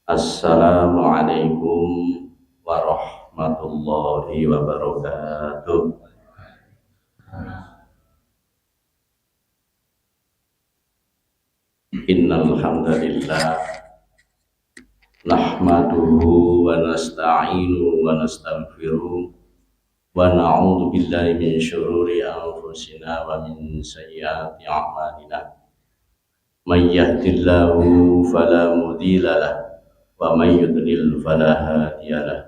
Assalamualaikum warahmatullahi wabarakatuh. Innal hamdalillah nahmaduhu wa nasta'inu wa nastaghfiruh wa na'udzu billahi min syururi anfusina wa min sayyiati a'malina. May yahdihillahu fala mudilla lahu wa may yudlil fala hadiya lahu.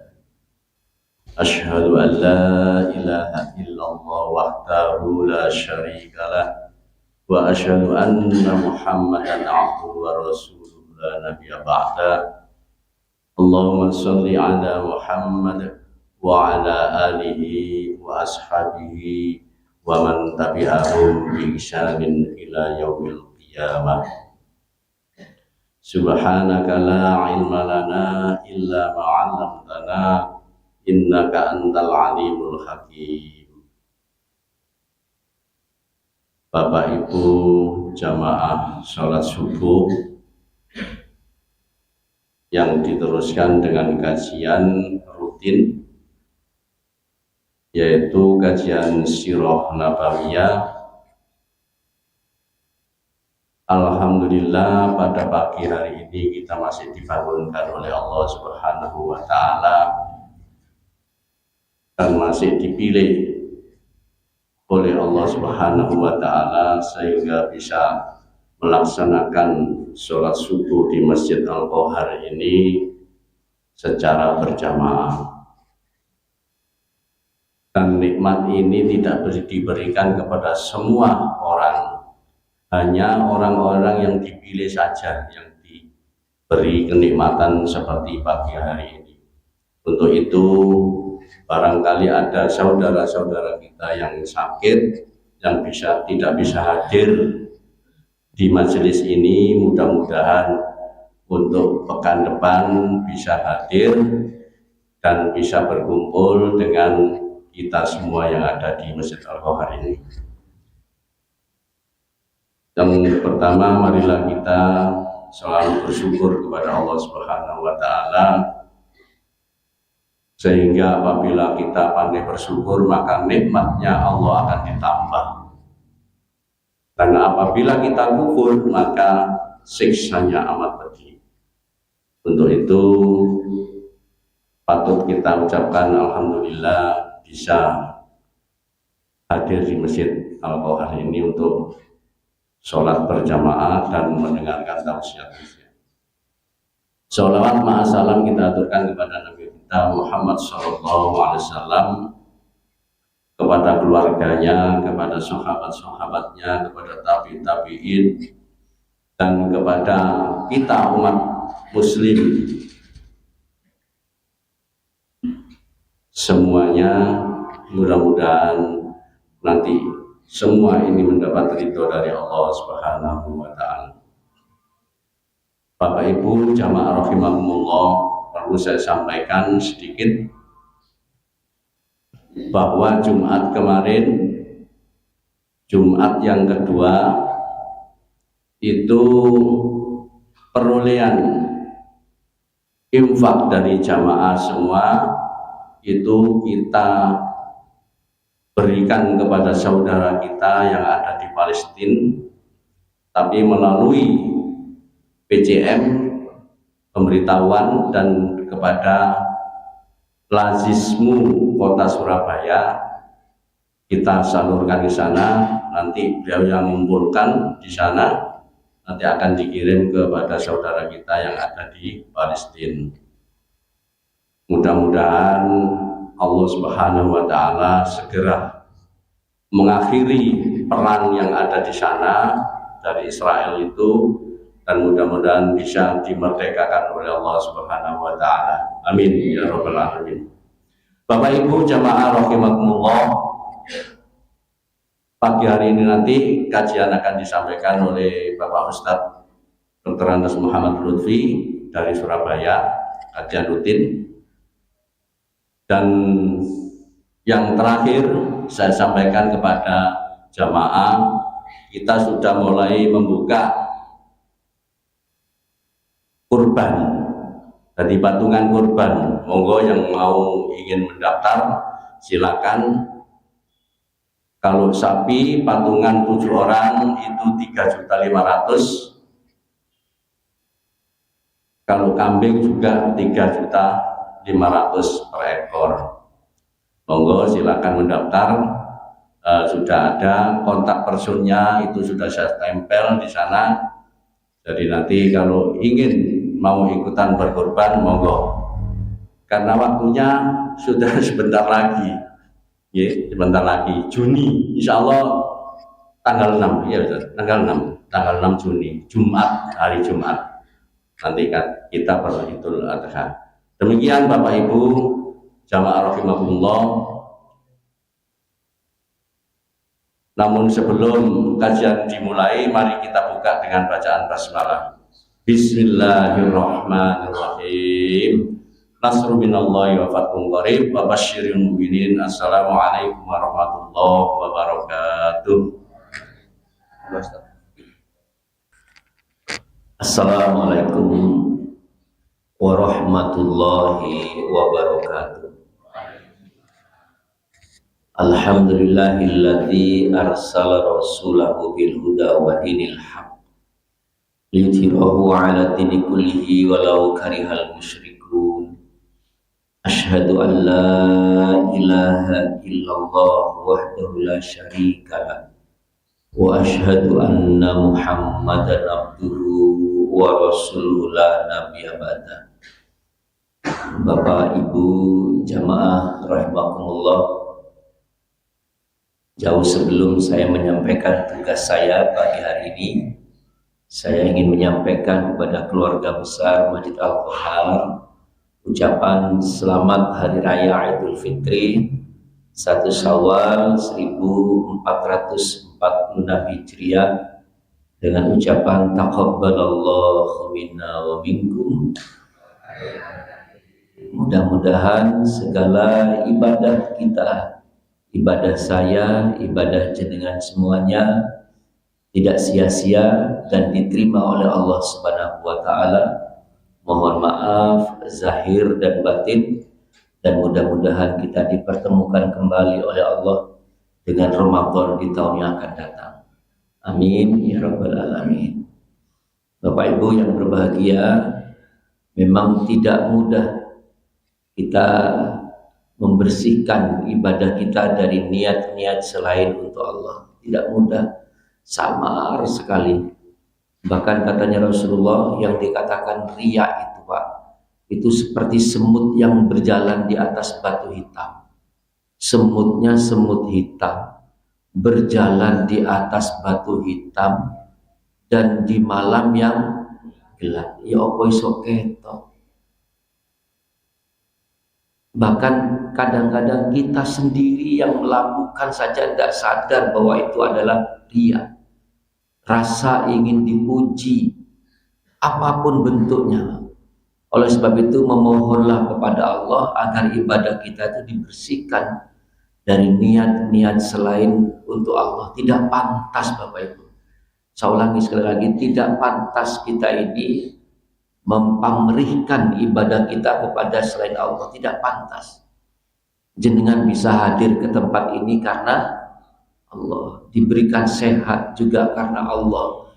Asyhadu an la ilaha illallah wahdahu la syarika lah wa asyhadu anna Muhammadan abduhu wa rasuluhu la nabiyya ba'da. Allahumma shalli ala Muhammad wa ala alihi wa ashabihi wa man tabi'ahum bi ihsanin ila yaumil qiyamah. Subhanaka la ilma lana illa ma 'allamtana innaka antal alimul hakim. Bapak Ibu jamaah sholat subuh yang diteruskan dengan kajian rutin, yaitu kajian Sirah Nabawiyah. Alhamdulillah pada pagi hari ini kita masih dibangunkan oleh Allah Subhanahu wa Ta'ala dan masih dipilih oleh Allah Subhanahu wa Ta'ala sehingga bisa melaksanakan sholat subuh di Masjid Al-Qohar ini secara berjamaah. Dan nikmat ini tidak diberikan kepada semua orang, hanya orang-orang yang dipilih saja yang diberi kenikmatan seperti pagi hari ini. Untuk itu barangkali ada saudara-saudara kita yang sakit, yang tidak bisa hadir di majelis ini, mudah-mudahan untuk pekan depan bisa hadir dan bisa berkumpul dengan kita semua yang ada di Masjid Al-Qohar ini. Yang pertama, marilah kita selalu bersyukur kepada Allah Subhanahu wa Ta'ala, sehingga apabila kita pandai bersyukur maka nikmatnya Allah akan ditambah, dan apabila kita kufur maka siksanya amat pedih. Untuk itu patut kita ucapkan alhamdulillah bisa hadir di Masjid Al-Qohar ini untuk sholat berjamaah dan mendengarkan tausiah. Sholawat ma'asalam kita aturkan kepada Nabi kita Muhammad SAW, kepada keluarganya, kepada sahabat-sahabatnya, kepada tabi'in, dan kepada kita umat muslim semuanya. Mudah-mudahan nanti semua ini mendapat ridho dari Allah Subhanahu wa Ta'ala. Bapak Ibu jamaah rahimakumullah, perlu saya sampaikan sedikit bahwa Jumat kemarin, Jumat yang kedua, itu perolehan infak dari jamaah semua itu kita berikan kepada saudara kita yang ada di Palestina, tapi melalui PCM, pemberitahuan, dan kepada Lazismu Kota Surabaya kita salurkan di sana. Nanti beliau yang mengumpulkan di sana, nanti akan dikirim kepada saudara kita yang ada di Palestina. Mudah-mudahan Allah Subhanahu wa Ta'ala segera mengakhiri perang yang ada di sana dari Israel itu, dan mudah-mudahan bisa dimerdekakan oleh Allah Subhanahu wa Ta'ala. Amin ya rabbal alamin. Bapak Ibu jamaah rahimakumullah, pagi hari ini nanti kajian akan disampaikan oleh Bapak Ustadz Dr. Andes Muhammad Lutfi dari Surabaya, kajian rutin. Dan yang terakhir saya sampaikan kepada jamaah, kita sudah mulai membuka kurban Jadi patungan kurban, monggo yang mau ingin mendaftar silakan. Kalau sapi patungan 7 orang itu 3.500.000. Kalau kambing juga 3.500.000 per ekor. Monggo silakan mendaftar. Sudah ada kontak personnya, itu sudah saya tempel di sana. Jadi nanti kalau ingin mau ikutan berkorban, monggo. Karena waktunya sudah sebentar lagi, ya, sebentar lagi, Juni, insya Allah tanggal 6, ya betul, tanggal 6 Juni, Jumat, hari Jumat. Nanti kan kita Idul Adha. Demikian Bapak Ibu jamaah rahimakumullah. Namun sebelum kajian dimulai, mari kita buka dengan bacaan basmalah. Bismillahirrahmanirrahim. Nasrun minallahi wa fathun qarib wa basyiril mu'minin. Assalamualaikum warahmatullahi wabarakatuh. Assalamualaikum warahmatullahi wabarakatuh. Alhamdulillahilladzi arsala rasulahu bil huda wa dinil haq liyudhhirahu 'ala dini kullihi walau karihal musyrikun. Asyhadu an la ilaha illallah wahdahu la syarika lah wa asyhadu anna Muhammadan abduhu wa rasuluhu la nabiyya ba'da. Bapak Ibu jamaah rahimakumullah, jauh sebelum saya menyampaikan tugas saya pagi hari ini, saya ingin menyampaikan kepada keluarga besar Masjid Al-Khohar ucapan selamat Hari Raya Idul Fitri 1 Syawal 1446 Hijriah dengan ucapan taqabbalallahu minna wa minkum. Mudah-mudahan segala ibadah kita, ibadah saya, ibadah jenengan semuanya tidak sia-sia dan diterima oleh Allah Subhanahu wa taala. Mohon maaf zahir dan batin, dan mudah-mudahan kita dipertemukan kembali oleh Allah dengan Ramadan di tahun yang akan datang. Amin ya rabbal alamin. Bapak Ibu yang berbahagia, memang tidak mudah kita membersihkan ibadah kita dari niat-niat selain untuk Allah. Tidak mudah, samar sekali. Bahkan katanya Rasulullah, yang dikatakan riya itu Pak, itu seperti semut yang berjalan di atas batu hitam. Semutnya semut hitam, berjalan di atas batu hitam dan di malam yang gelap. Ya apa iso ketok. Bahkan kadang-kadang kita sendiri yang melakukan saja tidak sadar bahwa itu adalah riya. Rasa ingin dipuji, apapun bentuknya. Oleh sebab itu memohonlah kepada Allah agar ibadah kita itu dibersihkan dari niat-niat selain untuk Allah. Tidak pantas Bapak Ibu. Saya ulangi sekali lagi, tidak pantas kita ini mempamrihkan ibadah kita kepada selain Allah. Tidak pantas. Jenengan bisa hadir ke tempat ini karena Allah, diberikan sehat juga karena Allah,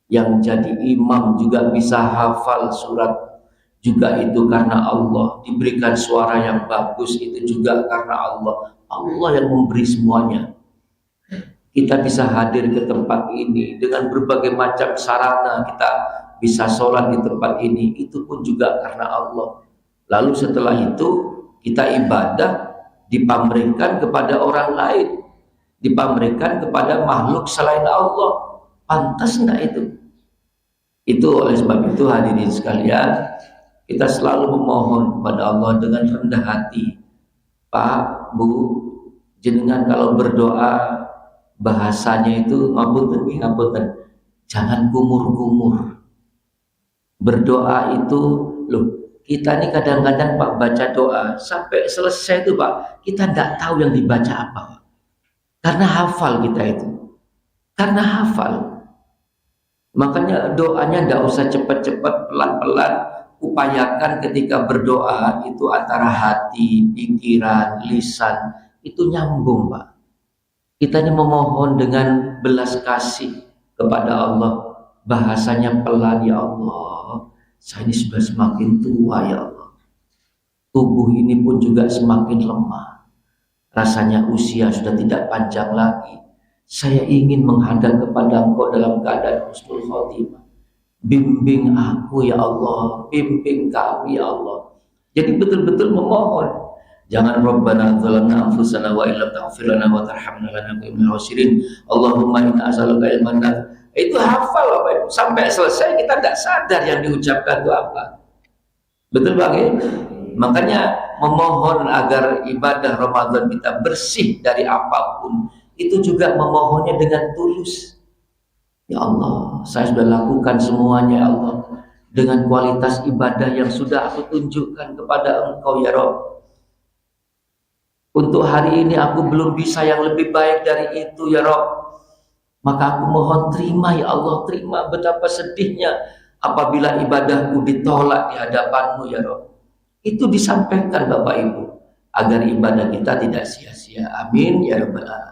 yang jadi imam juga bisa hafal surat juga itu karena Allah, diberikan suara yang bagus itu juga karena Allah. Allah yang memberi semuanya. Kita bisa hadir ke tempat ini dengan berbagai macam sarana, kita bisa sholat di tempat ini, itu pun juga karena Allah. Lalu setelah itu kita ibadah dipamrihkan kepada orang lain, dipamrihkan kepada makhluk selain Allah. Pantas enggak itu? Itu oleh sebab itu hadirin sekalian, kita selalu memohon kepada Allah dengan rendah hati. Pak, Bu, jenengan kalau berdoa bahasanya itu ngapunten, jangan kumur-kumur. Berdoa itu, loh, kita ini kadang-kadang Pak baca doa sampai selesai itu Pak, kita tidak tahu yang dibaca apa Pak. Karena hafal kita itu, karena hafal. Makanya doanya tidak usah cepat-cepat, pelan-pelan, upayakan ketika berdoa itu antara hati, pikiran, lisan itu nyambung, Pak. Kita ini memohon dengan belas kasih kepada Allah, bahasanya pelan, ya Allah, saya ini sudah semakin tua ya Allah, tubuh ini pun juga semakin lemah, rasanya usia sudah tidak panjang lagi, saya ingin menghadap kepada Engkau dalam keadaan husnul khotimah. Bimbing aku ya Allah, bimbing kami ya Allah. Jadi betul-betul memohon. Jangan Rabbana dzalamna anfusana wa illam taghfir lana wa tarhamna lanakunanna minal khasirin. Allahumma inna as'aluka ilman nafi'. Itu hafal Bapak Ibu. Sampai selesai kita tidak sadar yang diucapkan itu apa. Betul Bang ya? Makanya memohon agar ibadah Ramadan kita bersih dari apapun, itu juga memohonnya dengan tulus. Ya Allah, saya sudah lakukan semuanya ya Allah, dengan kualitas ibadah yang sudah aku tunjukkan kepada Engkau ya Rabb. Untuk hari ini aku belum bisa yang lebih baik dari itu ya Rabb. Maka aku mohon terima ya Allah, terima. Betapa sedihnya apabila ibadahku ditolak di hadapan-Mu ya Rabb. Itu disampaikan Bapak Ibu agar ibadah kita tidak sia-sia. Amin ya Rabbal Alamin.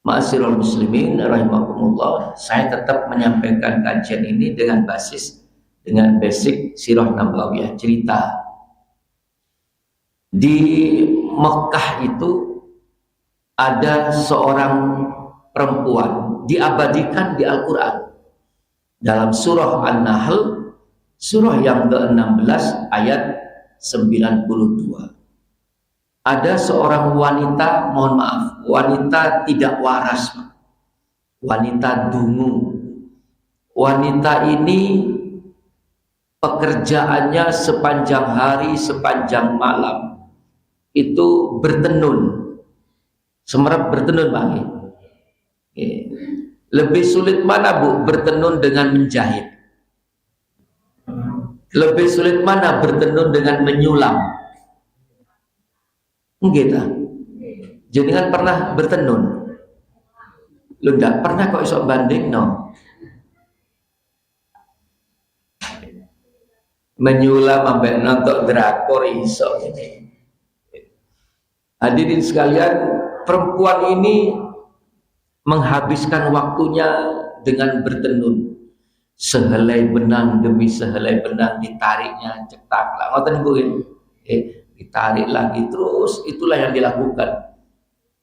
Ma'asyiral muslimin rahimakumullah, saya tetap menyampaikan kajian ini dengan basic sirah nabawiyah, cerita. Di Mekah itu ada seorang perempuan diabadikan di Al-Quran dalam surah An-Nahl, surah yang ke-16 ayat 92. Ada seorang wanita, mohon maaf, wanita tidak waras, wanita dungu. Wanita ini pekerjaannya sepanjang hari, sepanjang malam itu bertenun, semerap bertenun Bang. Lebih sulit mana Bu bertenun dengan menjahit? Lebih sulit mana bertenun dengan menyulam? Gitu. Jadi kan pernah bertenun? Lu enggak pernah kok iso banding no. Menyulam sampai nonton drakor iso ini. Hadirin sekalian, perempuan ini menghabiskan waktunya dengan bertenun. Sehelai benang demi sehelai benang ditariknya, cetak lah. Ngoten Bu. Ditarik lagi terus, itulah yang dilakukan.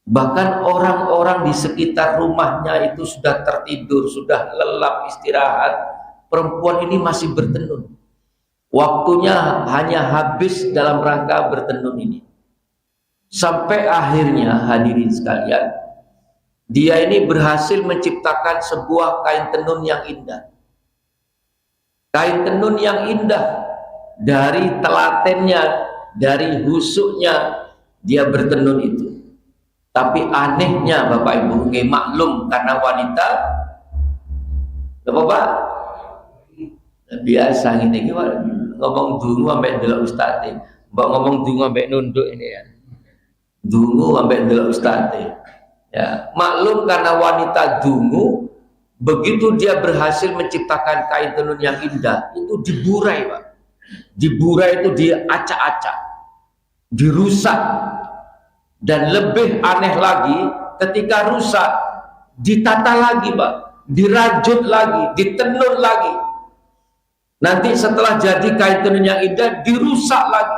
Bahkan orang-orang di sekitar rumahnya itu sudah tertidur, sudah lelap istirahat, perempuan ini masih bertenun. Waktunya hanya habis dalam rangka bertenun ini. Sampai akhirnya hadirin sekalian, dia ini berhasil menciptakan sebuah kain tenun yang indah. Kain tenun yang indah, dari telatennya, dari husuknya dia bertenun itu. Tapi anehnya Bapak Ibu, maklum karena wanita, Bapak biasa ini gimana ngomong dungu sampai delok ustaz, mbak ngomong dungu sampai nunduk ini ya, dungu sampai delok ustaz ya. Maklum karena wanita dungu, begitu dia berhasil menciptakan kain tenun yang indah, itu diburai Pak. Diburai itu diacak-acak, dirusak, dan lebih aneh lagi ketika rusak ditata lagi Pak, dirajut lagi, ditenun lagi. Nanti setelah jadi kain tenun yang indah dirusak lagi.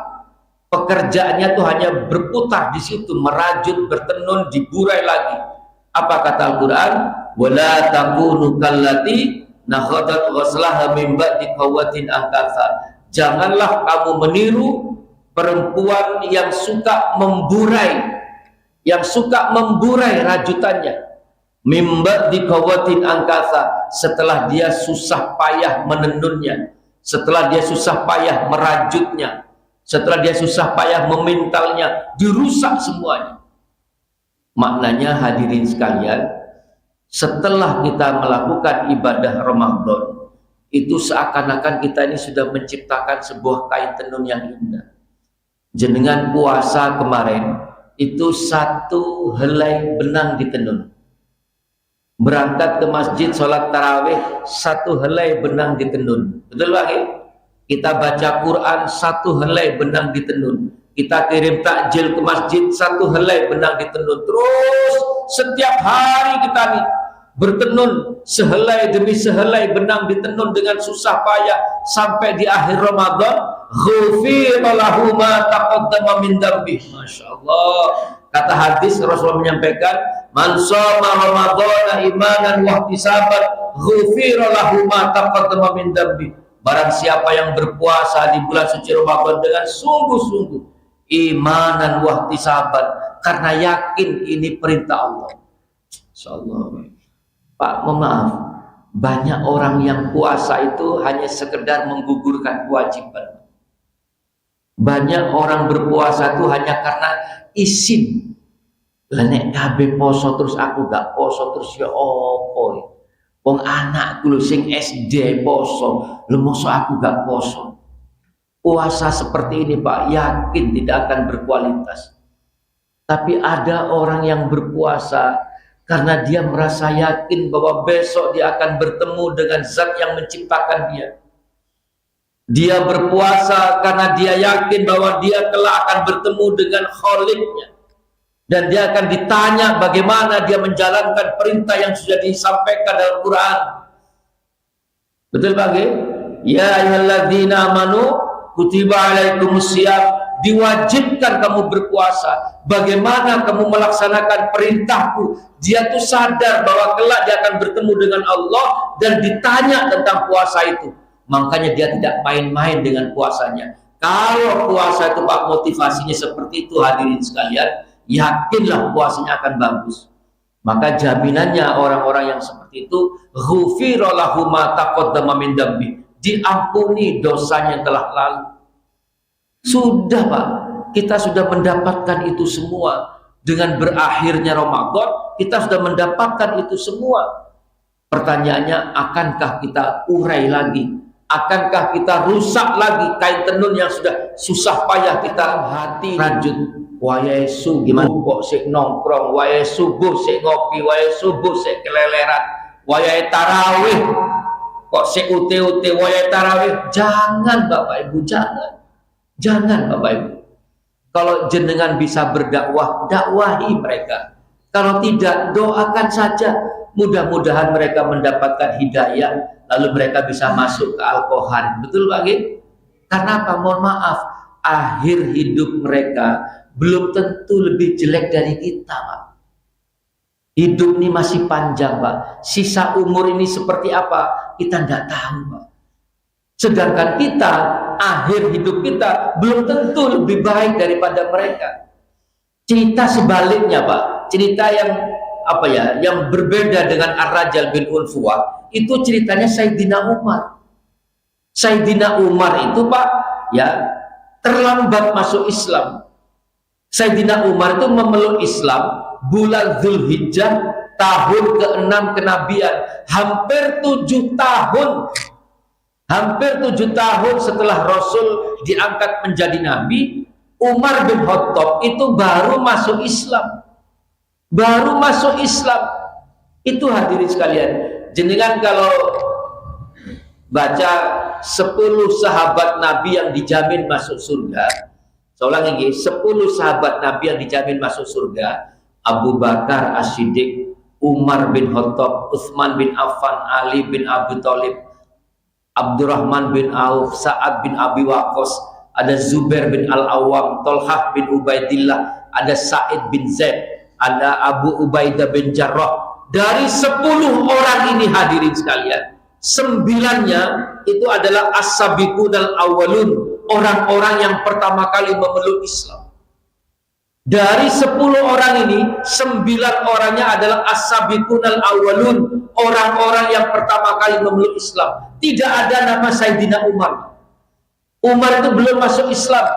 Pekerjaannya tuh hanya berputar di situ, merajut, bertenun, diburai lagi. Apa kata Al-Quran? Wala takunu kallati nakhadat ghaslaha min ba'di qawatin angkatha. Janganlah kamu meniru perempuan yang suka memburai rajutannya. Mimba di kawatin angkasa, setelah dia susah payah menenunnya, setelah dia susah payah merajutnya, setelah dia susah payah memintalnya, dirusak semuanya. Maknanya hadirin sekalian, setelah kita melakukan ibadah Ramadan, itu seakan-akan kita ini sudah menciptakan sebuah kain tenun yang indah. Jenengan puasa kemarin itu satu helai benang ditenun. Berangkat ke masjid sholat tarawih, satu helai benang ditenun. Betul Pak? Kita baca Quran 1 helai benang ditenun. Kita kirim takjil ke masjid 1 helai benang ditenun. Terus setiap hari kita nih bertenun 1 helai demi 1 helai benang ditenun dengan susah payah sampai di akhir Ramadan. Ghufira lahu ma taqaddama min dzambi. Masya Allah. Kata hadis Rasulullah menyampaikan, man shoma Ramadhana imanan wa ihtisaban ghufira lahu ma taqaddama min dzambi. Barang siapa yang berpuasa di bulan suci Ramadan dengan sungguh-sungguh imanan wa ihtisaban, karena yakin ini perintah Allah. Insyaallah. Pak, mohon maaf, banyak orang yang puasa itu hanya sekedar menggugurkan kewajiban. Banyak orang berpuasa itu hanya karena izin. Nek kabeh poso terus aku gak poso terus ya opo. Wong anakku lho sing SD poso, lho mosok aku gak poso. Puasa seperti ini Pak, yakin tidak akan berkualitas. Tapi ada orang yang berpuasa karena dia merasa yakin bahwa besok dia akan bertemu dengan zat yang menciptakan dia. Dia berpuasa karena dia yakin bahwa dia kelak akan bertemu dengan Khaliknya. Dan dia akan ditanya bagaimana dia menjalankan perintah yang sudah disampaikan dalam Quran. Betul Pak? Ya ayyuhalladzina amanu kutiba alaikumusiyam, diwajibkan kamu berpuasa. Bagaimana kamu melaksanakan perintahku? Dia tuh sadar bahwa kelak dia akan bertemu dengan Allah dan ditanya tentang puasa itu. Makanya dia tidak main-main dengan puasanya. Kalau puasa itu Pak motivasinya seperti itu, hadirin sekalian, yakinlah puasanya akan bagus. Maka jaminannya orang-orang yang seperti itu, ghufira lahu ma taqaddama min dzambi, diampuni dosanya yang telah lalu. Sudah Pak, kita sudah mendapatkan itu semua. Dengan berakhirnya Ramadan, kita sudah mendapatkan itu semua. Pertanyaannya, akankah kita urai lagi? Akankah kita rusak lagi kain tenun yang sudah susah payah kita hati rajut? Wayahe subuh kok sik nongkrong, wayahe subuh sik ngopi, wayahe subuh sik keleleran, wayahe tarawih kok sik ute-ute, wayahe tarawih. Jangan Bapak Ibu, jangan Bapak Ibu. Kalau jenengan bisa berdakwah, dakwahi mereka. Kalau tidak, doakan saja. Mudah-mudahan mereka mendapatkan hidayah, lalu mereka bisa masuk ke Al-Qohan. Betul Pak? Karena apa? Mohon maaf, akhir hidup mereka belum tentu lebih jelek dari kita Pak. Hidup ini masih panjang Pak. Sisa umur ini seperti apa? Kita tidak tahu Pak. Sedangkan kita, akhir hidup kita belum tentu lebih baik daripada mereka. Cerita sebaliknya Pak. Cerita yang berbeda dengan Ar-Rajal bin Unfuwah, itu ceritanya Sayyidina Umar. Sayyidina Umar itu Pak, ya, terlambat masuk Islam. Sayyidina Umar itu memeluk Islam bulan Dzulhijjah tahun ke-6 kenabian, hampir 7 tahun. Hampir 7 tahun setelah Rasul diangkat menjadi nabi, Umar bin Khattab itu baru masuk Islam. Baru masuk Islam. Itu hadirin sekalian, jenengan kalau baca 10 sahabat Nabi yang dijamin masuk surga, saya ulang lagi, 10 sahabat Nabi yang dijamin masuk surga: Abu Bakar As-Siddiq, Umar bin Khattab, Utsman bin Affan, Ali bin Abi Thalib, Abdurrahman bin Auf, Sa'ad bin Abi Waqqas, ada Zubair bin Al-Awwam, Tolhah bin Ubaidillah, ada Sa'id bin Zaid, ada Abu Ubaidah bin Jarrah. Dari 10 orang ini hadirin sekalian, 9-nya itu adalah as-sabiqun al-awwalun, orang-orang yang pertama kali memeluk Islam. Dari 10 orang ini, 9 orangnya adalah as-sabiqun al-awwalun, orang-orang yang pertama kali memeluk Islam. Tidak ada nama Sayyidina Umar. Umar itu belum masuk Islam.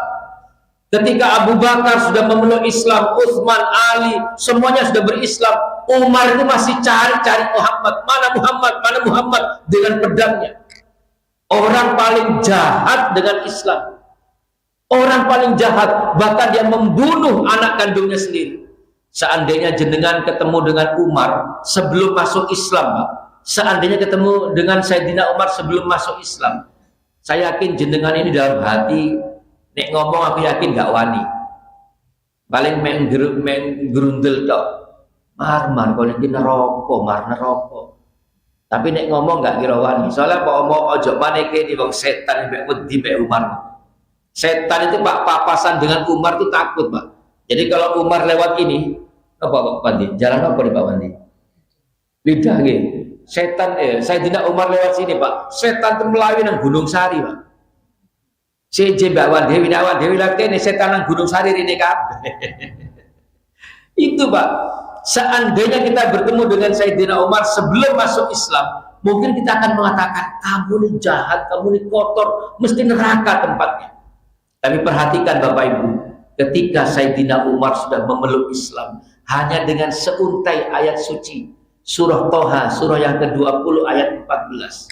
Ketika Abu Bakar sudah memeluk Islam, Utsman, Ali, semuanya sudah berislam, Umar itu masih cari-cari Muhammad. Mana Muhammad dengan pedangnya. Orang paling jahat dengan Islam. Orang paling jahat, bahkan dia membunuh anak kandungnya sendiri. Seandainya jenengan ketemu dengan Umar sebelum masuk Islam, Pak. Seandainya ketemu dengan Sayyidina Umar sebelum masuk Islam, Saya yakin jenengan ini dalam hati nek ngomong aku yakin gak wani. Paling menggerundel tok. Mar kalau iki neraka. Tapi nek ngomong gak kira wani. Soalnya Pak omong ojo maneke di wong setan mbek wedi mbek Umar. Setan itu Pak papasan dengan Umar itu takut, Pak. Jadi kalau Umar lewat ini, apa Pak Wandi? Jalan apa nih Pak Wandi? Lidah nggih. Setan Sayyidina Umar lewat sini, Pak. Setan itu melawi nang Gunung Sari, Pak. Seje Mbak Dewi lagi nih setan nang Gunung Sari ini kabeh. Itu, Pak. Seandainya kita bertemu dengan Sayyidina Umar sebelum masuk Islam, mungkin kita akan mengatakan, kamu ini jahat, kamu ini kotor, mesti neraka tempatnya. Tapi perhatikan Bapak Ibu, ketika Sayyidina Umar sudah memeluk Islam, hanya dengan seuntai ayat suci, surah Toha, surah yang ke-20 ayat 14.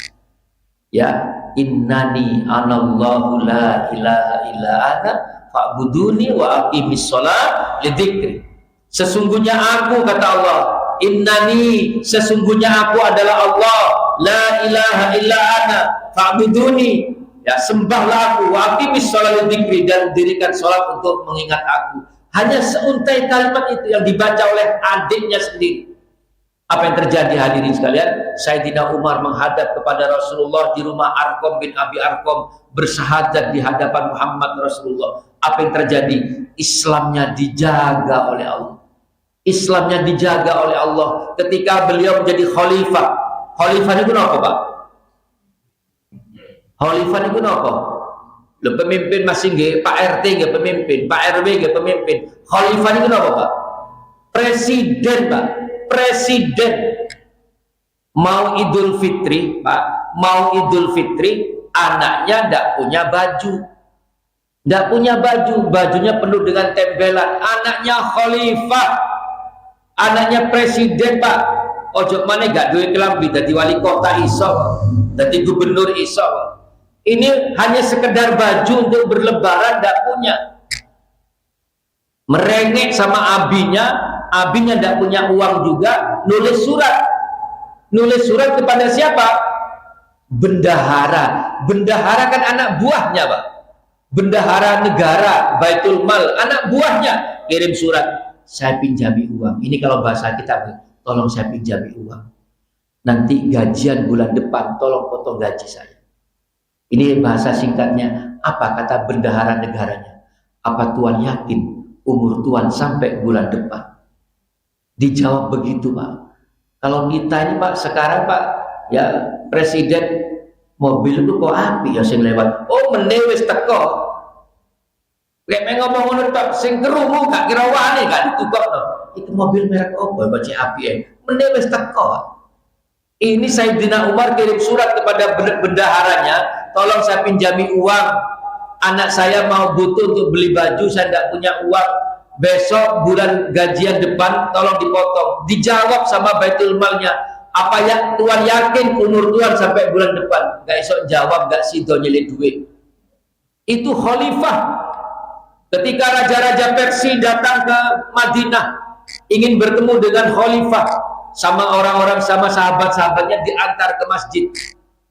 Ya, innani anallahu la ilaha illa ana fa'buduni wa aqimis shalah lidzikri. Sesungguhnya aku, kata Allah, innani, sesungguhnya aku adalah Allah, la ilaha illa ana fa'buduni, ya sembahlah aku, wa aqimis shalah lidzikri, dan dirikan salat untuk mengingat aku. Hanya seuntai kalimat itu yang dibaca oleh adiknya sendiri. Apa yang terjadi hadirin sekalian? Sayyidina Umar menghadap kepada Rasulullah di rumah Arqam bin Abi Arqam, bersahadat di hadapan Muhammad Rasulullah. Apa yang terjadi? Islamnya dijaga oleh Allah. Islamnya dijaga oleh Allah ketika beliau menjadi khalifah. Khalifah itu apa, Pak? Khalifah itu apa? Lo pemimpin masing nggih, Pak RT nggih pemimpin, Pak RW nggih pemimpin. Khalifah itu apa, Pak? Presiden, Pak. Presiden. Mau Idul Fitri, Pak, mau Idul Fitri, anaknya ndak punya baju. Ndak punya baju, bajunya penuh dengan tempelan. Anaknya khalifah, anaknya presiden, Pak. Ojo mana gak duwe kelambi dadi wali kota iso, dadi gubernur iso. Ini hanya sekedar baju untuk berlebaran ndak punya. Merengek sama abinya ndak punya uang juga, nulis surat kepada siapa? Bendahara. Bendahara kan anak buahnya, Pak. Bendahara negara, Baitul Mal, anak buahnya kirim surat, saya pinjami uang. Ini kalau bahasa kita, tolong saya pinjami uang. Nanti gajian bulan depan, tolong potong gaji saya. Ini bahasa singkatnya. Apa kata bendahara negaranya? Apa Tuan yakin umur Tuan sampai bulan depan? Dijawab begitu, Pak. Kalau kita ini, Pak, sekarang, Pak, ya presiden mobil itu kok api ya sing lewat. Oh, menewis teko. Kayak ngomong ngono tok, sing kerungu gak kira wani gak ditukokno. Itu mobil merek apa baca api ya? Menewis teko. Ini Sayyidina Umar kirim surat kepada bendaharanya, tolong saya pinjami uang. Anak saya mau butuh untuk beli baju, saya tidak punya uang. Besok bulan gajian depan tolong dipotong. Dijawab sama Baitul Malnya, apa ya Tuan yakin umur Tuan sampai bulan depan? Gak esok jawab, gak sido nyelid duit. Itu khalifah. Ketika raja-raja Persia datang ke Madinah ingin bertemu dengan khalifah, sama orang-orang, sama sahabat-sahabatnya, diantar ke masjid,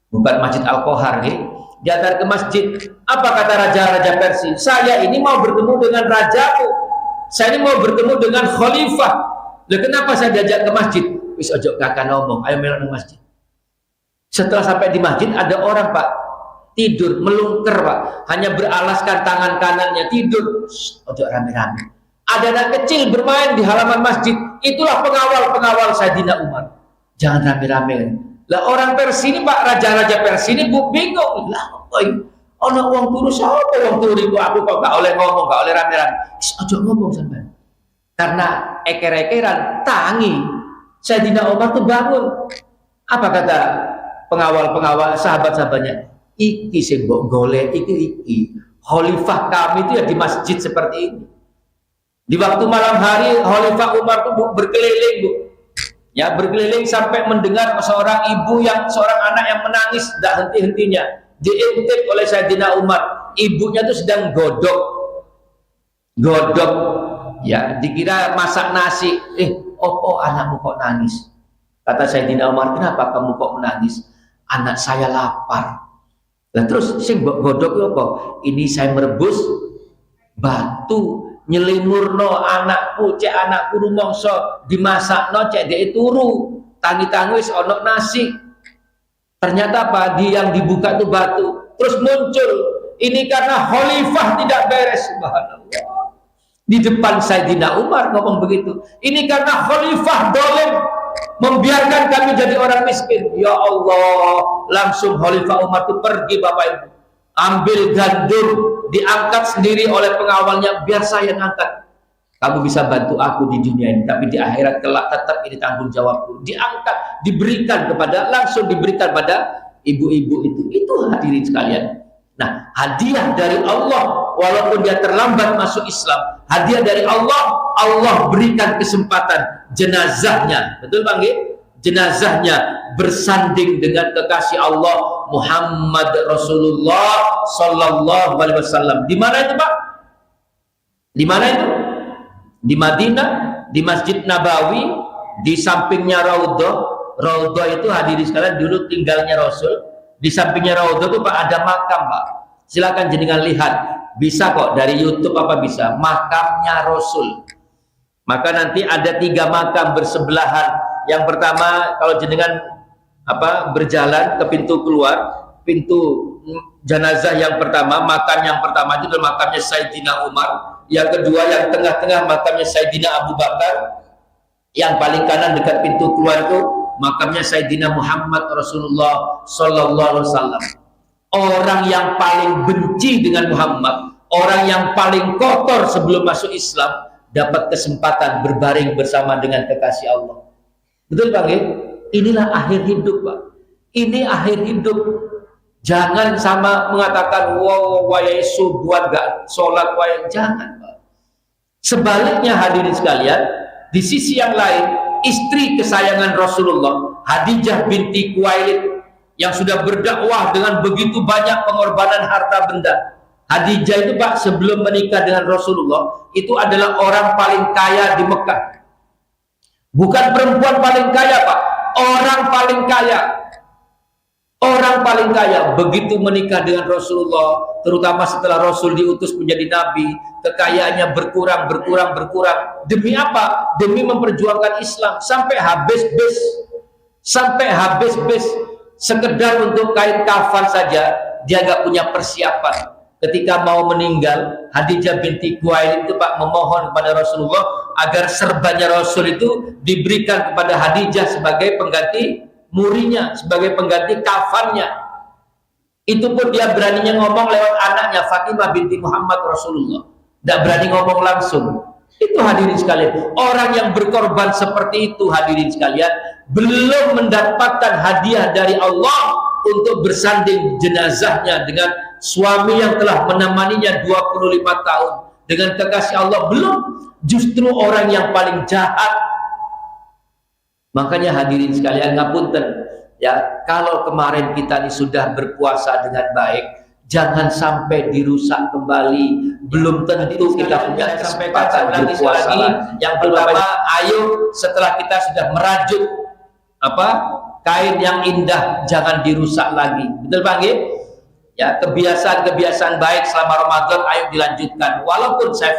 bukan Masjid Al-Qohar nih, diantar ke masjid. Apa kata raja-raja Persia? Saya ini mau bertemu dengan rajaku, saya ini mau bertemu dengan khalifah. Loh, kenapa saya diajak ke masjid? Wis ojo kakak ngomong, ayo melok ke masjid. Setelah sampai di masjid, ada orang, Pak, tidur melungker, Pak, hanya beralaskan tangan kanannya, tidur. Ojo rame-rame. Ada anak kecil bermain di halaman masjid. Itulah pengawal Sayyidina Umar. Jangan rame-rame. Lah orang Persia ini, Pak, raja-raja Persia ini bingung. Lah apa ini? Ana wong turu sapa wong turu iku, aku kok gak oleh ngomong, gak oleh rame-rame. Ojo ngomong sampean. Karena eker-ekeran tangi Sayyidina Umar tuh bangun. Apa kata pengawal sahabat-sahabatnya? Iki sing mbok golek iki. Khalifah kami itu ya di masjid seperti ini. Di waktu malam hari Khalifah Umar itu berkeliling, Bu. Ya, berkeliling sampai mendengar seorang anak yang menangis tidak henti-hentinya. Diintip oleh Sayyidina Umar. Ibunya itu sedang godok. Ya, dikira masak nasi. Opo anakmu kok nangis? Kata Sayyidina Umar, kenapa kamu kok menangis? Anak saya lapar. Lah terus sing mbok godhog apa? Ini saya merebus batu nyelimurno anakku, cek anakku rumangsa dimasakno cek dhek turu. Tangi-tangi wis ana nasi. Ternyata apa? Yang dibuka itu batu. Terus muncul, ini karena khalifah tidak beres. Subhanallah. Di depan Sayyidina Umar ngomong begitu. Ini karena khalifah dolim, membiarkan kami jadi orang miskin. Ya Allah, langsung khalifah Umar itu pergi Bapak Ibu. Ambil gandum, diangkat sendiri oleh pengawalnya, biar saya yang angkat. Kamu bisa bantu aku di dunia ini, tapi di akhirat kelak tetap ini tanggung jawabku. Diangkat, diberikan kepada, langsung diberikan pada ibu-ibu itu. Itu hadirin sekalian. Nah, hadiah dari Allah, walaupun dia terlambat masuk Islam, hadiah dari Allah, Allah berikan kesempatan jenazahnya. Betul Bang? Jenazahnya bersanding dengan kekasih Allah Muhammad Rasulullah Sallallahu Alaihi Wasallam. Di mana itu Pak? Di mana itu? Di Madinah, di Masjid Nabawi, di sampingnya Raudhah. Raudhah itu hadirin sekalian dulu tinggalnya Rasul. Di sampingnya Raudhah itu Pak ada makam Pak. Silakan jenengan lihat. Bisa kok dari YouTube apa bisa. Makamnya Rasul. Maka nanti ada 3 makam bersebelahan. Yang pertama kalau jenengan berjalan ke pintu keluar, pintu jenazah yang pertama, makam yang pertama itu adalah makamnya Sayyidina Umar. Yang kedua yang tengah-tengah makamnya Sayyidina Abu Bakar. Yang paling kanan dekat pintu keluar itu makamnya Sayyidina Muhammad Rasulullah Sallallahu Alaihi Wasallam. Orang yang paling benci dengan Muhammad, orang yang paling kotor sebelum masuk Islam, dapat kesempatan berbaring bersama dengan kekasih Allah. Betul Pak? Inilah akhir hidup Pak. Ini akhir hidup. Jangan sama mengatakan wow wayai subuhan gak sholat wayai, jangan Pak. Sebaliknya hadirin sekalian, di sisi yang lain, istri kesayangan Rasulullah, Khadijah binti Khuwailid, yang sudah berdakwah dengan begitu banyak pengorbanan harta benda. Khadijah itu Pak sebelum menikah dengan Rasulullah itu adalah orang paling kaya di Mekah. Bukan perempuan paling kaya Pak, orang paling kaya. Orang paling kaya. Begitu menikah dengan Rasulullah, terutama setelah Rasul diutus menjadi nabi, kekayaannya berkurang. Demi apa? Demi memperjuangkan Islam sampai habis-bis. Sekedar untuk kain kafan saja dia gak punya persiapan. Ketika mau meninggal, Khadijah binti Khuwailid itu Pak memohon kepada Rasulullah agar serbannya Rasul itu diberikan kepada Khadijah sebagai pengganti murinya, sebagai pengganti kafannya. Itu pun dia beraninya ngomong lewat anaknya Fatimah binti Muhammad Rasulullah. Tidak berani ngomong langsung. Itu hadirin sekalian. Orang yang berkorban seperti itu hadirin sekalian belum mendapatkan hadiah dari Allah untuk bersanding jenazahnya dengan suami yang telah menemaninya 25 tahun dengan kekasih Allah. Belum. Justru orang yang paling jahat. Makanya hadirin sekalian, ngapunten ya, kalau kemarin kita ini sudah berpuasa dengan baik, jangan sampai dirusak kembali. Belum tentu kita punya kesempatan berpuasa lagi. Yang pertama, ayo setelah kita sudah merajut kain yang indah, jangan dirusak lagi. Betul Pak? Ya, kebiasaan-kebiasaan baik selama Ramadan ayo dilanjutkan. Walaupun saya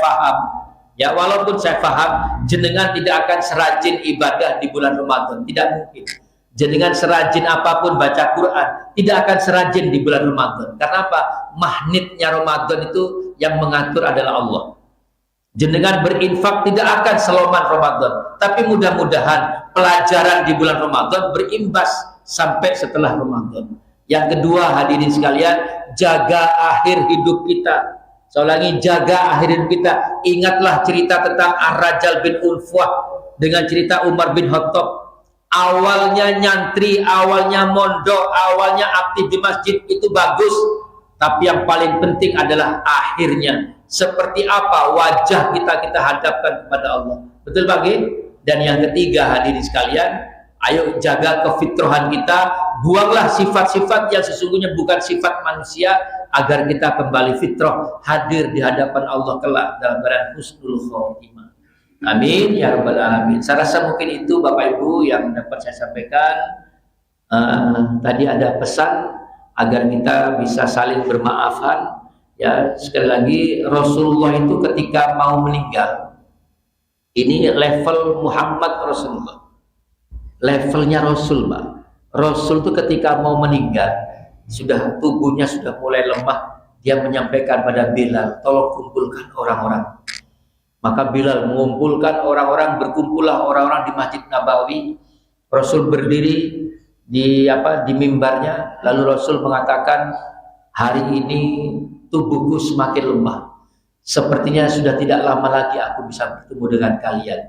paham jenengan tidak akan serajin ibadah di bulan Ramadan, tidak mungkin. Jenengan serajin apapun baca Quran, tidak akan serajin di bulan Ramadan. Karena apa? Magnetnya Ramadan itu yang mengatur adalah Allah. Jenengan berinfak tidak akan seloman Ramadan, tapi mudah-mudahan pelajaran di bulan Ramadan berimbas sampai setelah Ramadan. Yang kedua hadirin sekalian, jaga akhir hidup kita. Saya ulangi, jaga akhir hidup kita. Ingatlah cerita tentang Ar-Rajal bin Unfuah dengan cerita Umar bin Khattab. Awalnya nyantri, awalnya mondok, awalnya aktif di masjid itu bagus, tapi yang paling penting adalah akhirnya. Seperti apa wajah kita hadapkan kepada Allah. Betul Pak? Dan yang ketiga hadirin sekalian, ayo jaga kefitrahan kita, buanglah sifat-sifat yang sesungguhnya bukan sifat manusia, agar kita kembali fitrah, hadir di hadapan Allah kelak dalam keadaan husnul khotimah. Amin ya rabbal alamin. Saya rasa mungkin itu Bapak Ibu yang dapat saya sampaikan. Tadi ada pesan agar kita bisa saling bermaafan. Ya, sekali lagi Rasulullah itu ketika mau meninggal, ini level Muhammad Rasulullah, levelnya Rasul, Pak. Rasul itu ketika mau meninggal, sudah tubuhnya sudah mulai lemah, dia menyampaikan pada Bilal, tolong kumpulkan orang-orang. Maka Bilal mengumpulkan orang-orang, berkumpullah orang-orang di Masjid Nabawi. Rasul berdiri di mimbarnya, lalu Rasul mengatakan, hari ini tubuhku semakin lemah, sepertinya sudah tidak lama lagi aku bisa bertemu dengan kalian.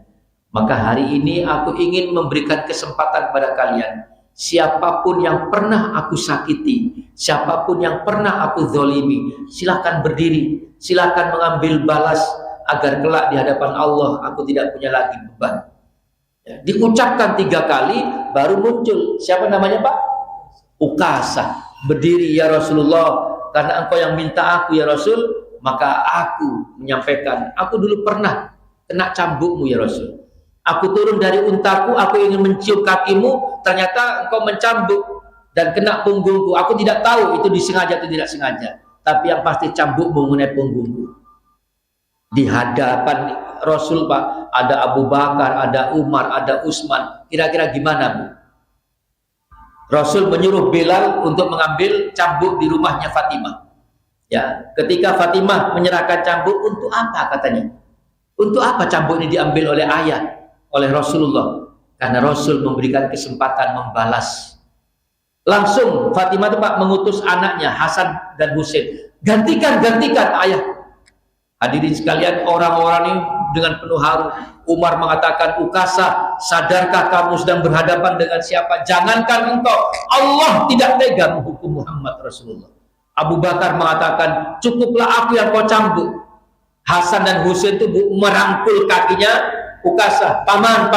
Maka hari ini aku ingin memberikan kesempatan pada kalian, siapapun yang pernah aku sakiti, siapapun yang pernah aku zolimi, silakan berdiri, silakan mengambil balas, agar kelak di hadapan Allah aku tidak punya lagi beban. Ya, diucapkan 3 kali baru muncul siapa namanya, Pak? Ukasah. Berdiri, ya Rasulullah, karena engkau yang minta aku ya Rasul, maka aku menyampaikan, aku dulu pernah kena cambukmu ya Rasul. Aku turun dari untaku, aku ingin mencium kakimu, ternyata engkau mencambuk dan kena punggungku. Aku tidak tahu itu disengaja atau tidak sengaja, tapi yang pasti cambukmu mengenai punggungku. Di hadapan Rasul, Pak, ada Abu Bakar, ada Umar, ada Utsman. Kira-kira gimana, Bu? Rasul menyuruh Bilal untuk mengambil cambuk di rumahnya Fatimah. Ya, ketika Fatimah menyerahkan cambuk, untuk apa katanya? Untuk apa cambuk ini diambil oleh ayah, oleh Rasulullah? Karena Rasul memberikan kesempatan membalas. Langsung Fatimah itu, Pak, mengutus anaknya Hasan dan Husain, gantikan ayah. Hadirin sekalian, orang-orang ini dengan penuh haru. Umar mengatakan, Ukasah, sadarkah kamu sedang berhadapan dengan siapa? Jangankan engkau, Allah tidak tega menghukum Muhammad Rasulullah. Abu Bakar mengatakan, cukuplah aku yang kau cambuk. Hasan dan Husain itu merangkul kakinya Ukasah, paman,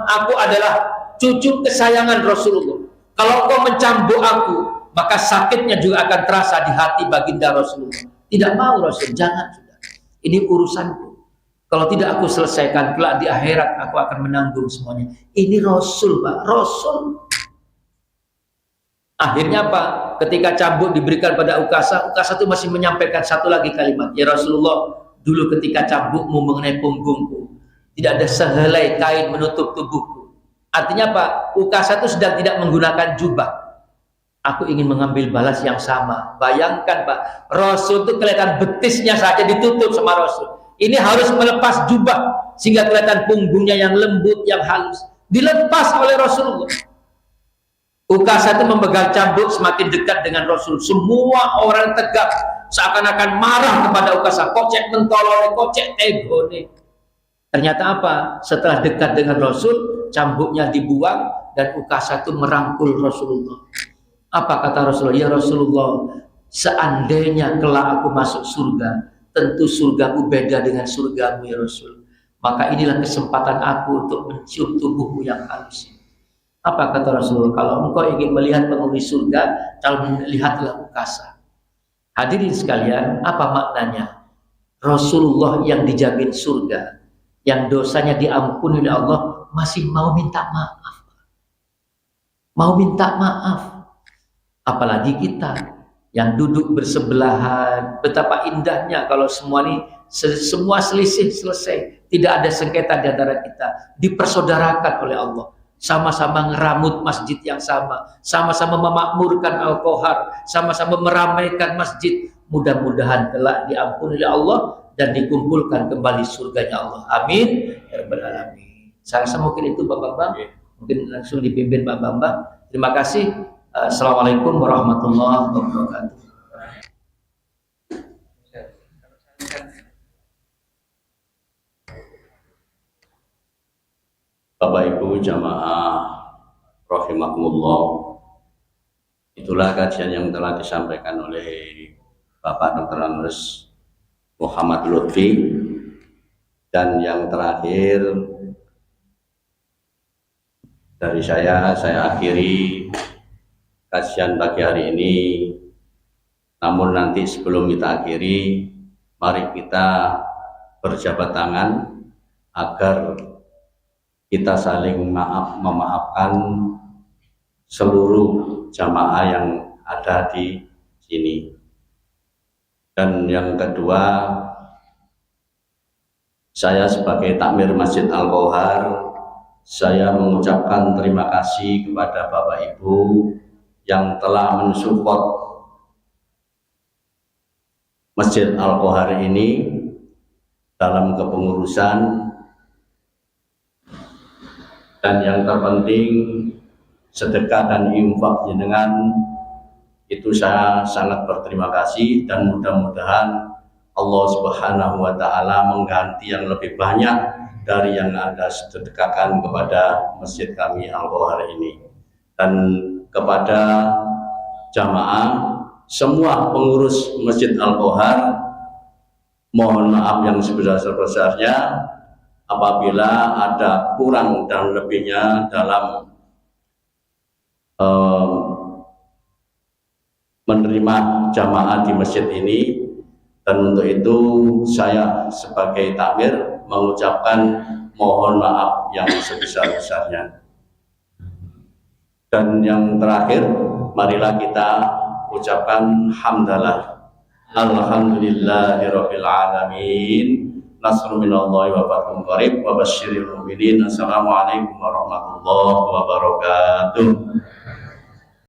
aku adalah cucu kesayangan Rasulullah. Kalau kau mencambuk aku, maka sakitnya juga akan terasa di hati baginda Rasulullah. Tidak mau Rasul, jangan, sudah. Ini urusanku. Kalau tidak aku selesaikan, kelak di akhirat aku akan menanggung semuanya. Ini Rasul, Pak, Rasul. Akhirnya apa? Ketika cambuk diberikan pada Ukasah, Ukasah itu masih menyampaikan satu lagi kalimat. Ya Rasulullah, dulu ketika cambukmu mengenai punggungku, tidak ada sehelai kain menutup tubuhku. Artinya apa? Ukasah itu sedang tidak menggunakan jubah. Aku ingin mengambil balas yang sama. Bayangkan, Pak, Rasul itu kelihatan betisnya saja ditutup sama Rasul. Ini harus melepas jubah sehingga kelihatan punggungnya yang lembut, yang halus. Dilepas oleh Rasulullah. Ukasah itu memegang cambuk semakin dekat dengan Rasul. Semua orang tegak seakan-akan marah kepada Ukasah. Kocek mentolone, kocek tegone. Ternyata apa? Setelah dekat dengan Rasul, cambuknya dibuang dan Ukasah itu merangkul Rasulullah. Apa kata Rasulullah? Ya Rasulullah, seandainya kelak aku masuk surga, tentu surgaku beda dengan surgamu ya Rasul. Maka inilah kesempatan aku untuk mencium tubuhmu yang halus. Apa kata Rasulullah? Kalau engkau ingin melihat penghuni surga, kalau lihatlah Ukasah. Hadirin sekalian, apa maknanya? Rasulullah yang dijamin surga, yang dosanya diampuni oleh Allah, masih mau minta maaf. Mau minta maaf. Apalagi kita yang duduk bersebelahan, betapa indahnya kalau semua selisih selesai, tidak ada sengketa di antara kita, dipersaudarakan oleh Allah, sama-sama ngeramut masjid yang sama-sama memakmurkan Al-Kohar, sama-sama meramaikan masjid. Mudah-mudahan kelak diampuni oleh Allah dan dikumpulkan kembali surganya Allah. Amin ya rabbal alamin. Saya rasa mungkin itu Pak Bambang, mungkin langsung dipimpin Pak Bambang. Terima kasih. Assalamualaikum warahmatullahi wabarakatuh. Bapak Ibu jamaah rahimakumullah, itulah kajian yang telah disampaikan oleh Bapak Dr. Anwes Muhammad Lutfi. Dan yang terakhir dari saya akhiri kajian pagi hari ini. Namun nanti sebelum kita akhiri, mari kita berjabat tangan agar kita saling memaafkan seluruh jamaah yang ada di sini. Dan yang kedua, saya sebagai takmir Masjid Al-Khohar, saya mengucapkan terima kasih kepada Bapak Ibu yang telah mensupport Masjid Al-Khohar ini dalam kepengurusan, dan yang terpenting sedekah dan infak jenengan itu saya sangat berterima kasih, dan mudah-mudahan Allah Subhanahu wa taala mengganti yang lebih banyak dari yang Anda sedekahkan kepada masjid kami Al-Khohar ini. Dan kepada jamaah semua pengurus Masjid Al-Khohar, mohon maaf yang sebesar-besarnya apabila ada kurang dan lebihnya dalam menerima jamaah di masjid ini. Dan untuk itu saya sebagai takmir mengucapkan mohon maaf yang sebesar-besarnya. Dan yang terakhir, marilah kita ucapkan hamdalah. Alhamdulillahirabbil alamin. Nasrun minallahi wa fathun qarib wa basyiril mu'minin. Assalamualaikum warahmatullahi wabarakatuh.